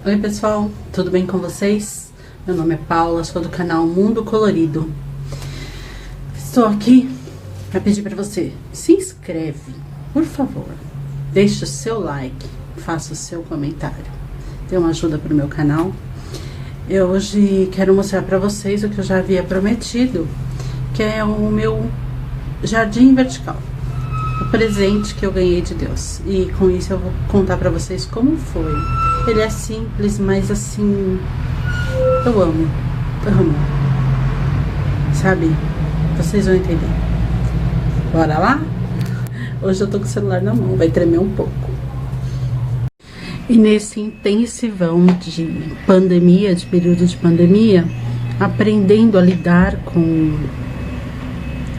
Oi pessoal, tudo bem com vocês? Meu nome é Paula, sou do canal Mundo Colorido. Estou aqui para pedir para você, se inscreve, por favor. Deixe o seu like, faça o seu comentário. Dê uma ajuda para o meu canal. Eu hoje quero mostrar para vocês o que eu já havia prometido, que é o meu jardim vertical. O presente que eu ganhei de Deus. E com isso eu vou contar pra vocês como foi. Ele é simples, mas assim, eu amo. Sabe? Vocês vão entender. Bora lá? Hoje eu tô com o celular na mão, vai tremer um pouco. E nesse intensivão de pandemia, de período de pandemia, aprendendo a lidar com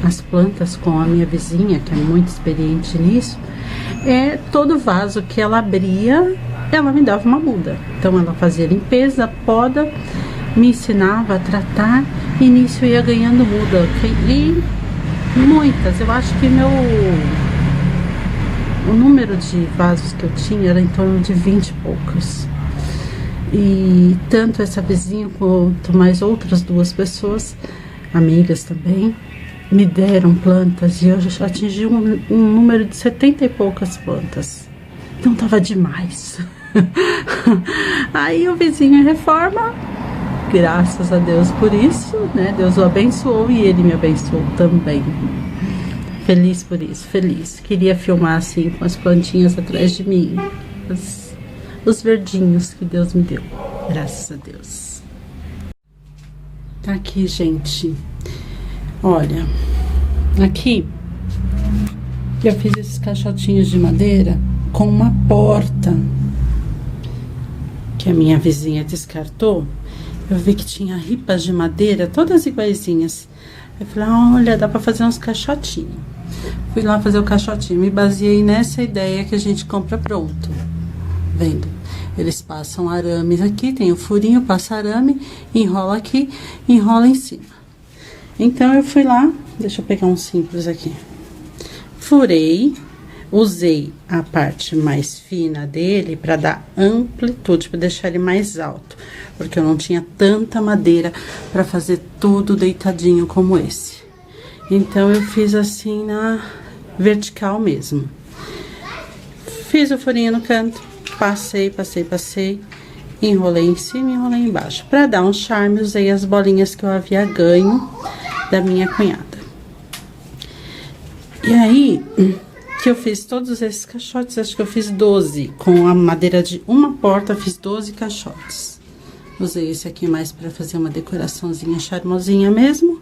as plantas, com a minha vizinha, que é muito experiente nisso, todo vaso que ela abria, ela me dava uma muda. Então ela fazia limpeza, poda, me ensinava a tratar, e nisso eu ia ganhando muda. E muitas, eu acho que o número de vasos que eu tinha era em torno de 20 e poucos. E tanto essa vizinha quanto mais outras duas pessoas, amigas também, me deram plantas, e eu já atingi um número de 70 e poucas plantas. Então tava demais. Aí o vizinho reforma, graças a Deus por isso, né? Deus o abençoou e ele me abençoou também. Feliz por isso, feliz. Queria filmar assim com as plantinhas atrás de mim, os verdinhos que Deus me deu, graças a Deus. Tá aqui, gente. Olha, aqui eu fiz esses caixotinhos de madeira com uma porta que a minha vizinha descartou. Eu vi que tinha ripas de madeira, todas iguaizinhas. Eu falei, olha, dá pra fazer uns caixotinhos. Fui lá fazer o caixotinho, me baseei nessa ideia que a gente compra pronto. Vendo? Eles passam arames aqui, tem o furinho, passa arame, enrola aqui, enrola em cima. Então eu fui lá, deixa eu pegar um simples aqui. Furei, usei a parte mais fina dele para dar amplitude, para deixar ele mais alto, porque eu não tinha tanta madeira para fazer tudo deitadinho como esse. Então eu fiz assim na vertical mesmo. Fiz o furinho no canto, passei, enrolei em cima e enrolei embaixo. Para dar um charme, usei as bolinhas que eu havia ganho da minha cunhada. E aí, que eu fiz todos esses caixotes, acho que eu fiz 12. Com a madeira de uma porta, fiz 12 caixotes. Usei esse aqui mais para fazer uma decoraçãozinha charmosinha mesmo.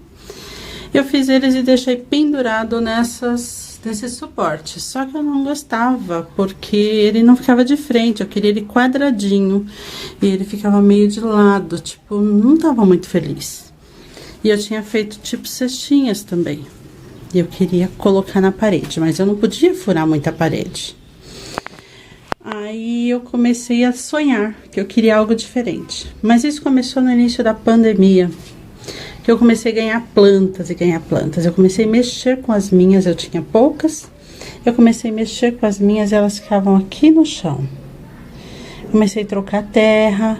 Eu fiz eles e deixei pendurado nesses suportes. Só que eu não gostava, porque ele não ficava de frente. Eu queria ele quadradinho. E ele ficava meio de lado, tipo, não tava muito feliz. E eu tinha feito tipo cestinhas também. E eu queria colocar na parede, mas eu não podia furar muita parede. Aí eu comecei a sonhar que eu queria algo diferente. Mas isso começou no início da pandemia, que eu comecei a ganhar plantas e ganhar plantas. Eu comecei a mexer com as minhas, eu tinha poucas. Eu comecei a mexer com as minhas e elas ficavam aqui no chão. Comecei a trocar terra,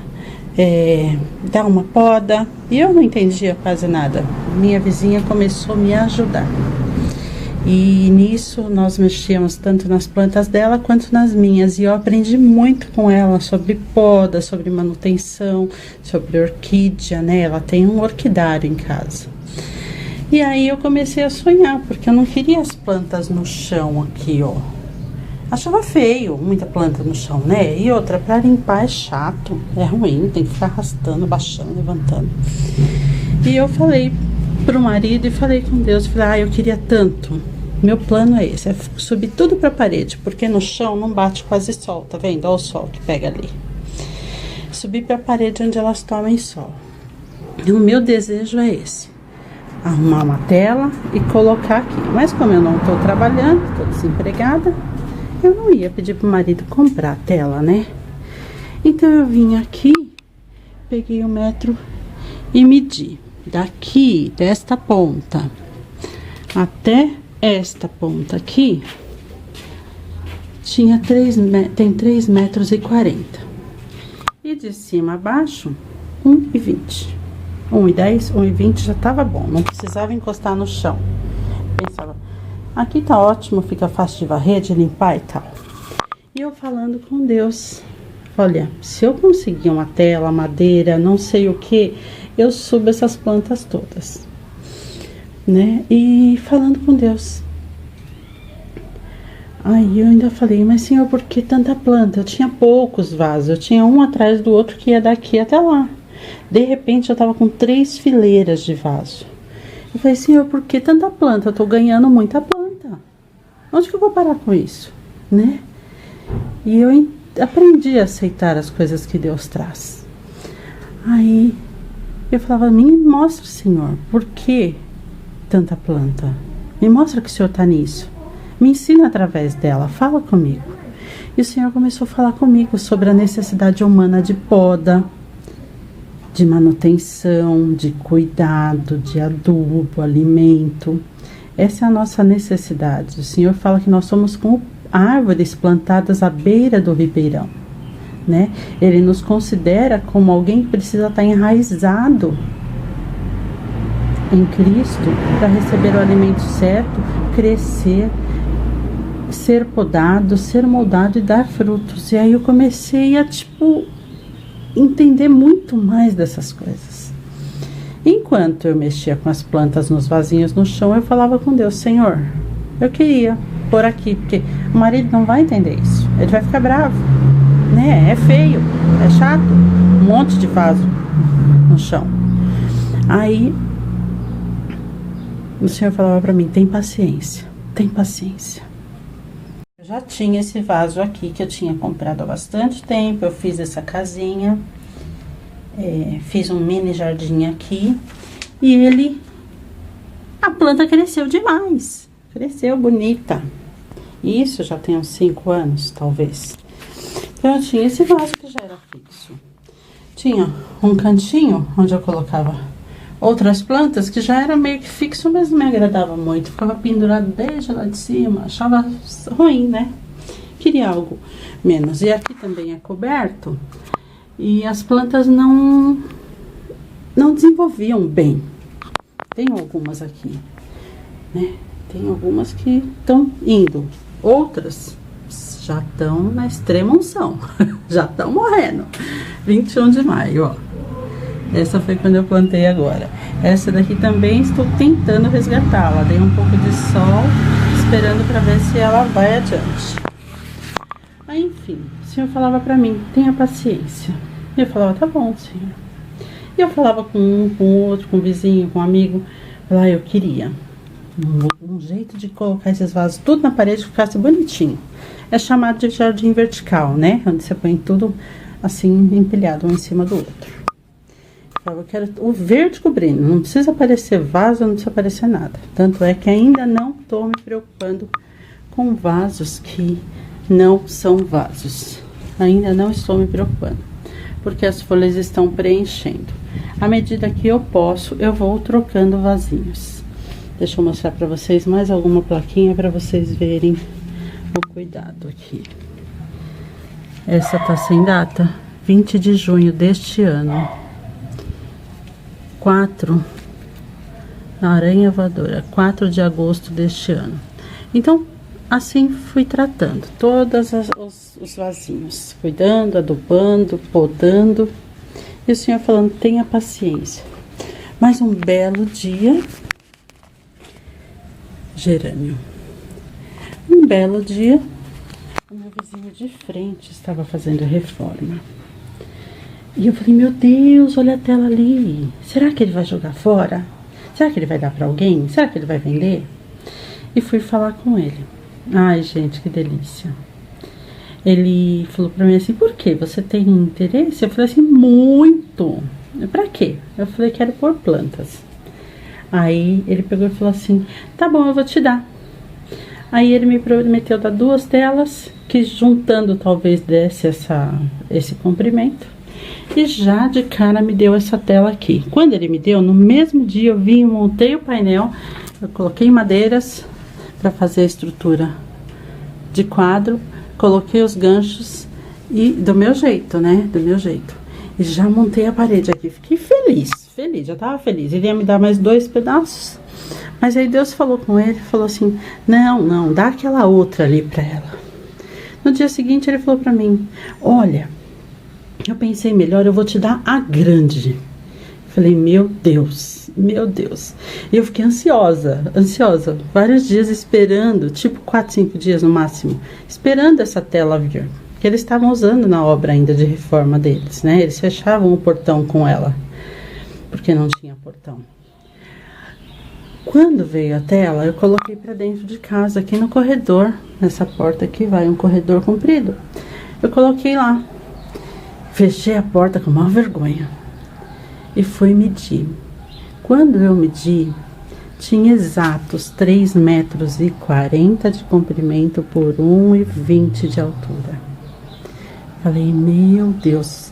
dar uma poda, e eu não entendia quase nada. Minha vizinha começou a me ajudar, e nisso nós mexíamos tanto nas plantas dela quanto nas minhas, e eu aprendi muito com ela sobre poda, sobre manutenção, sobre orquídea, né? Ela tem um orquidário em casa. E aí eu comecei a sonhar, porque eu não queria as plantas no chão aqui, ó. Achava feio, muita planta no chão, né? E outra, pra limpar é chato, é ruim, tem que ficar arrastando, baixando, levantando. E eu falei pro marido e falei com Deus, falei, eu queria tanto. Meu plano é esse, é subir tudo pra parede, porque no chão não bate quase sol, tá vendo? Olha o sol que pega ali. Subir pra parede onde elas tomem sol. E o meu desejo é esse. Arrumar uma tela e colocar aqui. Mas como eu não tô trabalhando, tô desempregada, eu não ia pedir pro marido comprar a tela, né? Então eu vim aqui, peguei o metro e medi. Daqui, desta ponta até esta ponta aqui, tem 3,40 metros. E de cima a baixo, 1,20. 1,10, 1,20 já tava bom, não precisava encostar no chão. Pensava, aqui tá ótimo, fica fácil de varrer, de limpar e tal. E eu falando com Deus, olha, se eu conseguir uma tela, madeira, não sei o que, eu subo essas plantas todas, né? E falando com Deus. Aí eu ainda falei, mas Senhor, por que tanta planta? Eu tinha poucos vasos, eu tinha um atrás do outro que ia daqui até lá. De repente eu tava com 3 fileiras de vaso. Eu falei, Senhor, por que tanta planta? Eu tô ganhando muita planta. Onde que eu vou parar com isso, né? E eu aprendi a aceitar as coisas que Deus traz. Aí eu falava, me mostra, Senhor, por que tanta planta? Me mostra que o Senhor tá nisso. Me ensina através dela, fala comigo. E o Senhor começou a falar comigo sobre a necessidade humana de poda, de manutenção, de cuidado, de adubo, alimento. Essa é a nossa necessidade. O Senhor fala que nós somos como árvores plantadas à beira do ribeirão, né? Ele nos considera como alguém que precisa estar enraizado em Cristo para receber o alimento certo, crescer, ser podado, ser moldado e dar frutos. E aí eu comecei a, entender muito mais dessas coisas. Enquanto eu mexia com as plantas nos vasinhos no chão, eu falava com Deus, Senhor, eu queria pôr aqui, porque o marido não vai entender isso. Ele vai ficar bravo, né? É feio, é chato, um monte de vaso no chão. Aí o Senhor falava pra mim, tem paciência, tem paciência. Eu já tinha esse vaso aqui que eu tinha comprado há bastante tempo. Eu fiz essa casinha, fiz um mini jardim aqui e a planta cresceu demais, cresceu bonita. Isso já tem uns 5 anos, talvez. Então eu tinha esse vaso que já era fixo. Tinha um cantinho onde eu colocava outras plantas que já era meio que fixo, mas não me agradava muito. Ficava pendurado desde lá de cima, achava ruim, né? Queria algo menos. E aqui também é coberto e as plantas não desenvolviam bem. Tem algumas aqui, né? Tem algumas que estão indo, outras já estão na extrema unção, já estão morrendo. 21 de maio, ó. Essa foi quando eu plantei agora. Essa daqui também estou tentando resgatá-la. Dei um pouco de sol, esperando para ver se ela vai adiante. Aí, enfim, o Senhor falava para mim, tenha paciência. E eu falava, tá bom, Senhor. E eu falava com um, com outro, com um vizinho, com um amigo. Lá eu queria um jeito de colocar esses vasos tudo na parede que ficasse bonitinho. É chamado de jardim vertical, né? Onde você põe tudo assim, empilhado um em cima do outro. Eu quero o verde cobrindo, não precisa aparecer vaso, não precisa aparecer nada. Tanto é que ainda não tô me preocupando com vasos que não são vasos. Ainda não estou me preocupando, porque as folhas estão preenchendo. À medida que eu posso, eu vou trocando vasinhos. Deixa eu mostrar pra vocês mais alguma plaquinha pra vocês verem o cuidado aqui. Essa tá sem data, 20 de junho deste ano. 4, aranha voadora, 4 de agosto deste ano. Então, assim fui tratando todos os vasinhos, cuidando, adubando, podando. E o Senhor falando, tenha paciência. Mas um belo dia, gerânio. Um belo dia, o meu vizinho de frente estava fazendo a reforma. E eu falei, meu Deus, olha a tela ali. Será que ele vai jogar fora? Será que ele vai dar pra alguém? Será que ele vai vender? E fui falar com ele. Ai, gente, que delícia. Ele falou pra mim assim, por quê? Você tem interesse? Eu falei assim, muito. Pra quê? Eu falei, quero pôr plantas. Aí ele pegou e falou assim, tá bom, eu vou te dar. Aí ele me prometeu dar 2 telas, que juntando talvez desse esse comprimento. E já de cara me deu essa tela aqui. Quando ele me deu, no mesmo dia eu vim, montei o painel, eu coloquei madeiras para fazer a estrutura de quadro, coloquei os ganchos e do meu jeito, né? Do meu jeito. E já montei a parede aqui. Fiquei feliz, já tava feliz. Ele ia me dar mais 2 pedaços. Mas aí Deus falou com ele, falou assim, não, dá aquela outra ali pra ela. No dia seguinte ele falou pra mim, olha, eu pensei melhor, eu vou te dar a grande. Falei, meu Deus. E eu fiquei ansiosa, vários dias esperando, tipo 4, 5 dias no máximo, esperando essa tela vir. Que eles estavam usando na obra ainda de reforma deles, né? Eles fechavam o portão com ela, porque não tinha portão. Quando veio a tela, eu coloquei pra dentro de casa, aqui no corredor, nessa porta aqui vai um corredor comprido. Eu coloquei lá, fechei a porta com maior vergonha e fui medir. Quando eu medi, tinha exatos 3,40 metros de comprimento por 1,20 de altura. Falei, meu Deus.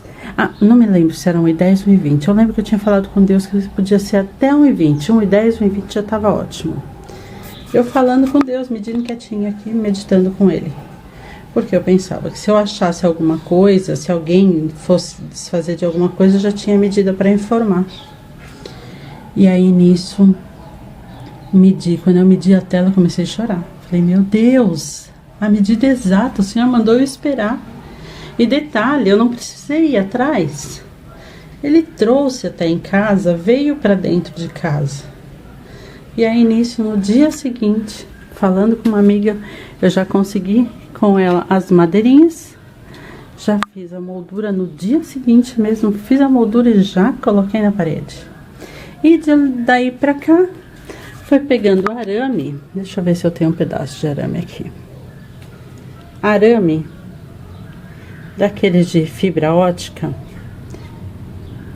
Não me lembro se era 1,10 ou 1,20. Eu lembro que eu tinha falado com Deus que podia ser até 1,20. 1,10, 1,20 já estava ótimo. Eu falando com Deus, medindo quietinha aqui, meditando com Ele. Porque eu pensava que se eu achasse alguma coisa, se alguém fosse desfazer de alguma coisa, eu já tinha medida para informar. E aí nisso, quando eu medi a tela, eu comecei a chorar. Falei, meu Deus, a medida exata, o Senhor mandou eu esperar. E detalhe, eu não precisei ir atrás. Ele trouxe até em casa, veio para dentro de casa. E aí nisso, no dia seguinte, falando com uma amiga, eu já consegui com ela as madeirinhas. Já fiz a moldura no dia seguinte mesmo, fiz a moldura e já coloquei na parede. E daí pra cá, foi pegando arame. Deixa eu ver se eu tenho um pedaço de arame aqui. Arame daqueles de fibra ótica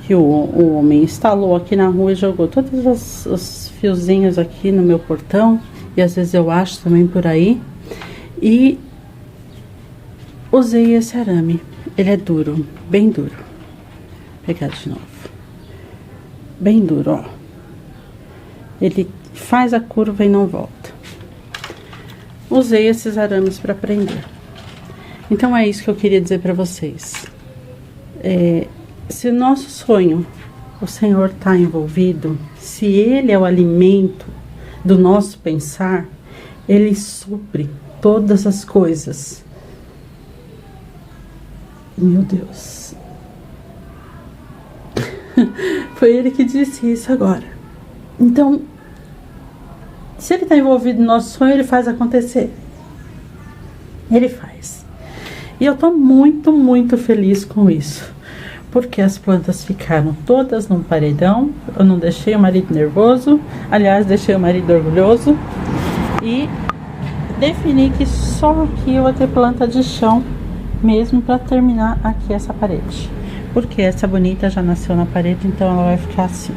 que o homem instalou aqui na rua e jogou todos os fiozinhos aqui no meu portão, e às vezes eu acho também por aí, e usei esse arame. Ele é duro, bem duro. Vou pegar de novo. Bem duro, ó. Ele faz a curva e não volta. Usei esses arames para prender. Então é isso que eu queria dizer para vocês. Se o nosso sonho, o Senhor está envolvido, se Ele é o alimento do nosso pensar, Ele supre todas as coisas. Meu Deus. Foi Ele que disse isso agora. Então, se Ele está envolvido no nosso sonho, Ele faz acontecer. Ele faz. E eu tô muito feliz com isso. Porque as plantas ficaram todas num paredão. Eu não deixei o marido nervoso. Aliás, deixei o marido orgulhoso. E defini que só aqui eu vou ter planta de chão mesmo para terminar aqui essa parede. Porque essa bonita já nasceu na parede, então ela vai ficar assim.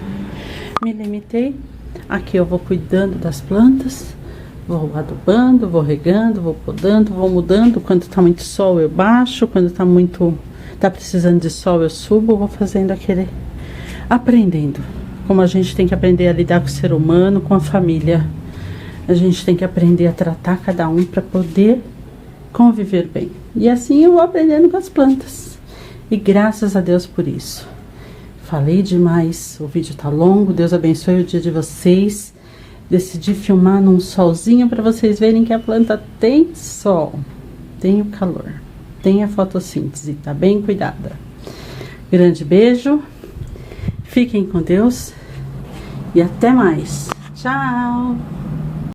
Me limitei. Aqui eu vou cuidando das plantas. Vou adubando, vou regando, vou podando, vou mudando. Quando tá muito sol eu baixo, quando tá precisando de sol eu subo, vou fazendo aquele, aprendendo. Como a gente tem que aprender a lidar com o ser humano, com a família. A gente tem que aprender a tratar cada um para poder conviver bem. E assim eu vou aprendendo com as plantas. E graças a Deus por isso. Falei demais, o vídeo tá longo, Deus abençoe o dia de vocês. Decidi filmar num solzinho para vocês verem que a planta tem sol, tem o calor, tem a fotossíntese, tá bem cuidada. Grande beijo, fiquem com Deus e até mais. Tchau!